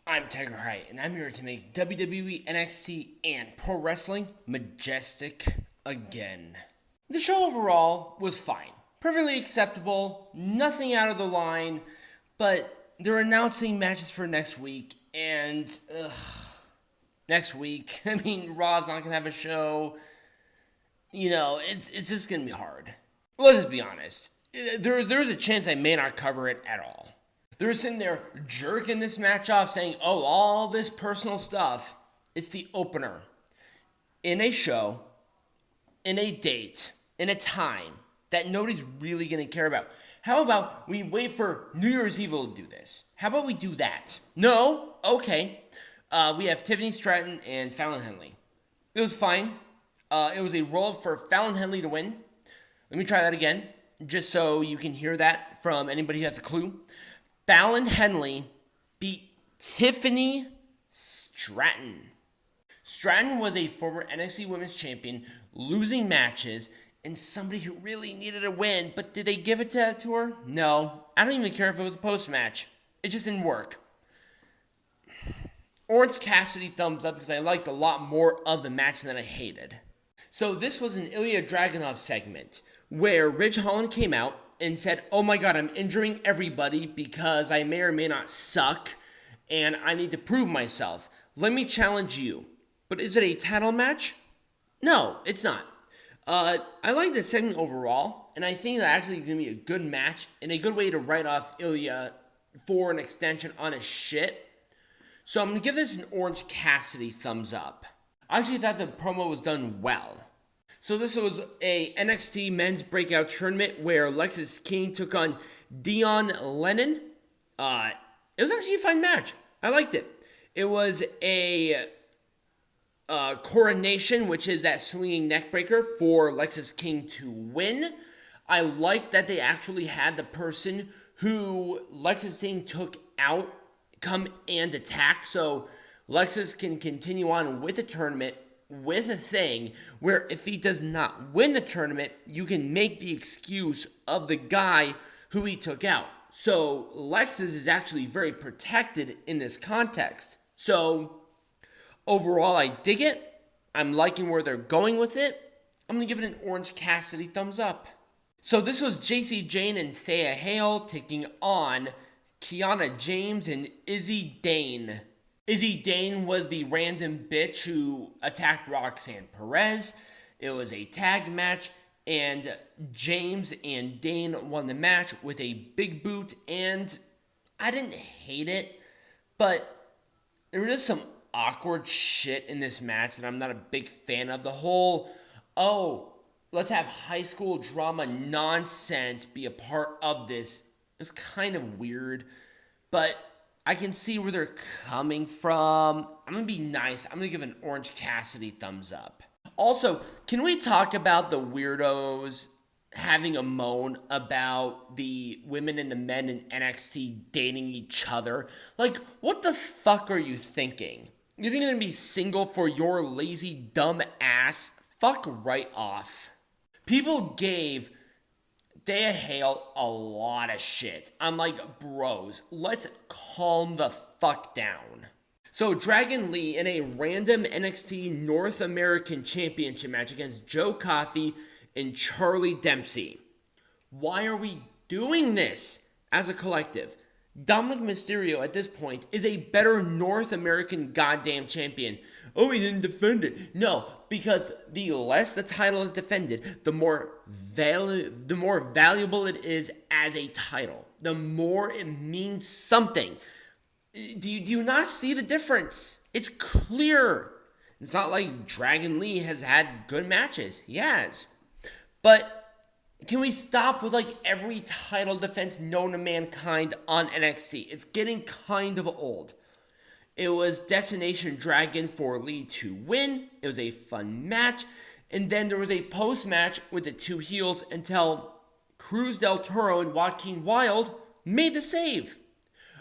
I'm Tigerhite, and I'm here to make WWE NXT and Pro Wrestling majestic again. The show overall was fine. Perfectly acceptable, nothing out of the line, but they're announcing matches for next week, and next week, Raw's not going to have a show. It's just going to be hard. Let's just be honest. There's a chance I may not cover it at all. They're sitting there jerking this match off, saying, oh, all this personal stuff. It's the opener. In a show, in a date, in a time that nobody's really going to care about. How about we wait for New Year's Eve to do this? How about we do that? No? Okay. We have Tiffany Stratton and Fallon Henley. It was fine. It was a roll-up for Fallon Henley to win. Let me try that again, just so you can hear that from anybody who has a clue. Fallon Henley beat Tiffany Stratton. Stratton was a former NXT Women's Champion, losing matches, and somebody who really needed a win, but did they give it to her? No. I don't even care if it was a post-match. It just didn't work. Orange Cassidy thumbs up because I liked a lot more of the match than I hated. So this was an Ilja Dragunov segment where Ridge Holland came out and said, oh my god, I'm injuring everybody because I may or may not suck, and I need to prove myself. Let me challenge you. But is it a title match? No, it's not. I like this segment overall, and I think that actually is going to be a good match and a good way to write off Ilja for an extension on his shit. So I'm going to give this an Orange Cassidy thumbs up. I actually thought the promo was done well. So this was a NXT men's breakout tournament where Lexis King took on Dion Lennon. It was actually a fun match. I liked it. It was a coronation, which is that swinging neck breaker for Lexis King to win. I liked that they actually had the person who Lexis King took out come and attack, so Lexis can continue on with the tournament with a thing where if he does not win the tournament, you can make the excuse of the guy who he took out. So Lexis is actually very protected in this context. So overall, I dig it. I'm liking where they're going with it. I'm going to give it an Orange Cassidy thumbs up. So this was JC Jane and Thea Hale taking on Kiana James and Izzy Dane. Izzy Dane was the random bitch who attacked Roxanne Perez. It was a tag match, and James and Dane won the match with a big boot, and I didn't hate it, but there was just some awkward shit in this match that I'm not a big fan of. The whole, let's have high school drama nonsense be a part of this. It was kind of weird, but I can see where they're coming from. I'm going to be nice. I'm going to give an Orange Cassidy thumbs up. Also, can we talk about the weirdos having a moan about the women and the men in NXT dating each other? Like, what the fuck are you thinking? You think you're going to be single for your lazy, dumb ass? Fuck right off. People gave Thea Hale a lot of shit. I'm like, bros, let's calm the fuck down. So Dragon Lee in a random NXT North American Championship match against Joe Coffey and Charlie Dempsey. Why are we doing this as a collective? Dominic Mysterio at this point is a better North American goddamn champion. Oh, he didn't defend it. No, because the less the title is defended, the more valuable it is as a title. The more it means something. Do you not see the difference? It's clear. It's not like Dragon Lee has had good matches. He has. But can we stop with every title defense known to mankind on NXT? It's getting kind of old. It was Destination Dragon for Lee to win. It was a fun match. And then there was a post-match with the two heels until Cruz del Toro and Joaquin Wilde made the save.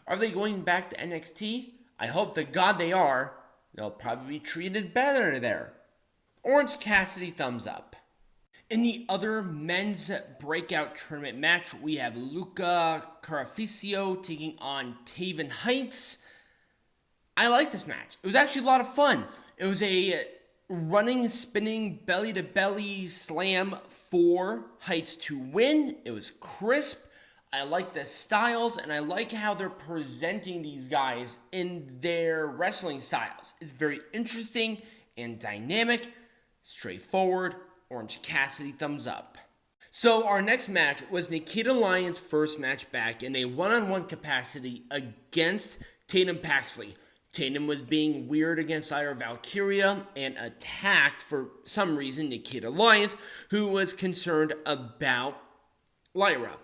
Are they going back to NXT? I hope to God they are. They'll probably be treated better there. Orange Cassidy thumbs up. In the other men's breakout tournament match, we have Luca Caraficio taking on Taven Heights. I like this match. It was actually a lot of fun. It was a running, spinning, belly-to-belly slam for Heights to win. It was crisp. I like the styles, and I like how they're presenting these guys in their wrestling styles. It's very interesting and dynamic, straightforward. Orange Cassidy, thumbs up. So our next match was Nikkita Lyons' first match back in a one-on-one capacity against Tatum Paxley. Tatum was being weird against Ira Valkyria and attacked, for some reason, Nikkita Lyons, who was concerned about Lyra.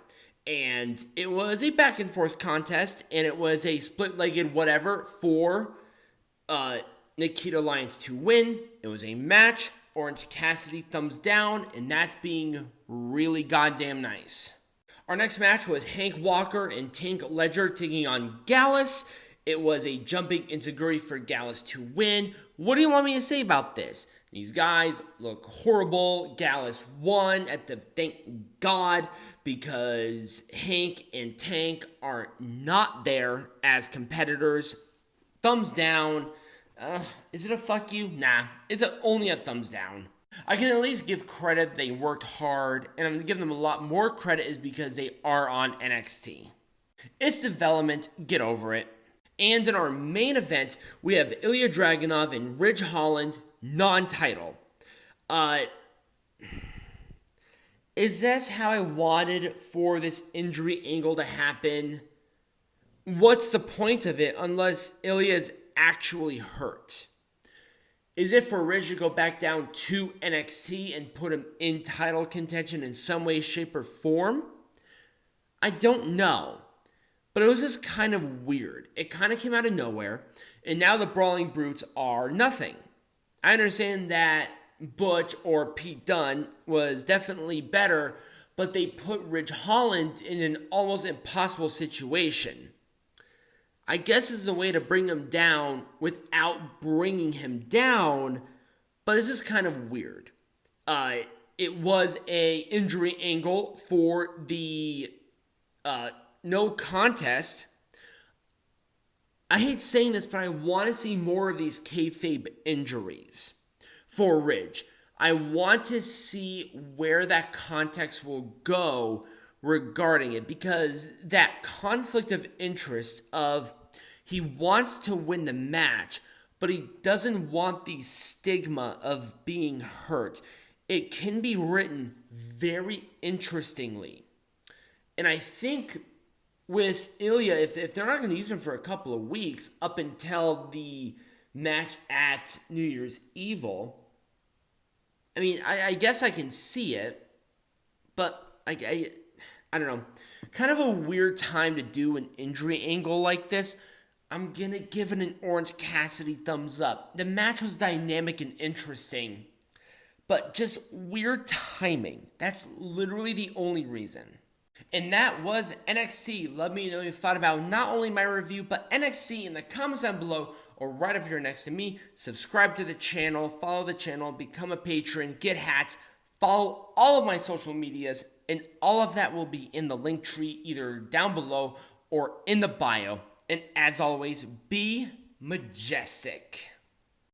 And it was a back-and-forth contest, and it was a split-legged whatever for Nikkita Lyons to win. It was a match. Orange Cassidy, thumbs down, and that being really goddamn nice. Our next match was Hank Walker and Tank Ledger taking on Gallus. It was a jumping enziguri for Gallus to win. What do you want me to say about this? These guys look horrible. Gallus won at the thank God because Hank and Tank are not there as competitors. Thumbs down. Is it a fuck you? Nah. It's only a thumbs down. I can at least give credit they worked hard, and I'm going to give them a lot more credit is because they are on NXT. It's development. Get over it. And in our main event, we have Ilja Dragunov and Ridge Holland, non-title. Is this how I wanted for this injury angle to happen? What's the point of it unless Ilja's actually hurt? Is it for Ridge to go back down to NXT and put him in title contention in some way, shape, or form? I don't know. But it was just kind of weird. It kind of came out of nowhere, and now the Brawling Brutes are nothing. I understand that Butch or Pete Dunne was definitely better, but they put Ridge Holland in an almost impossible situation. I guess it's a way to bring him down without bringing him down, but it's just kind of weird. It was a injury angle for the no contest. I hate saying this, but I want to see more of these kayfabe injuries for Ridge. I want to see where that context will go regarding it, because that conflict of interest of he wants to win the match, but he doesn't want the stigma of being hurt. It can be written very interestingly. And I think with Ilja, if they're not going to use him for a couple of weeks up until the match at New Year's Evil, I mean, I guess I can see it, but I don't know. Kind of a weird time to do an injury angle like this. I'm going to give it an Orange Cassidy thumbs up. The match was dynamic and interesting, but just weird timing. That's literally the only reason. And that was NXT. Let me know what you thought about not only my review, but NXT in the comments down below or right over here next to me. Subscribe to the channel, follow the channel, become a patron, get hats, follow all of my social medias, and all of that will be in the link tree either down below or in the bio. And as always, be majestic.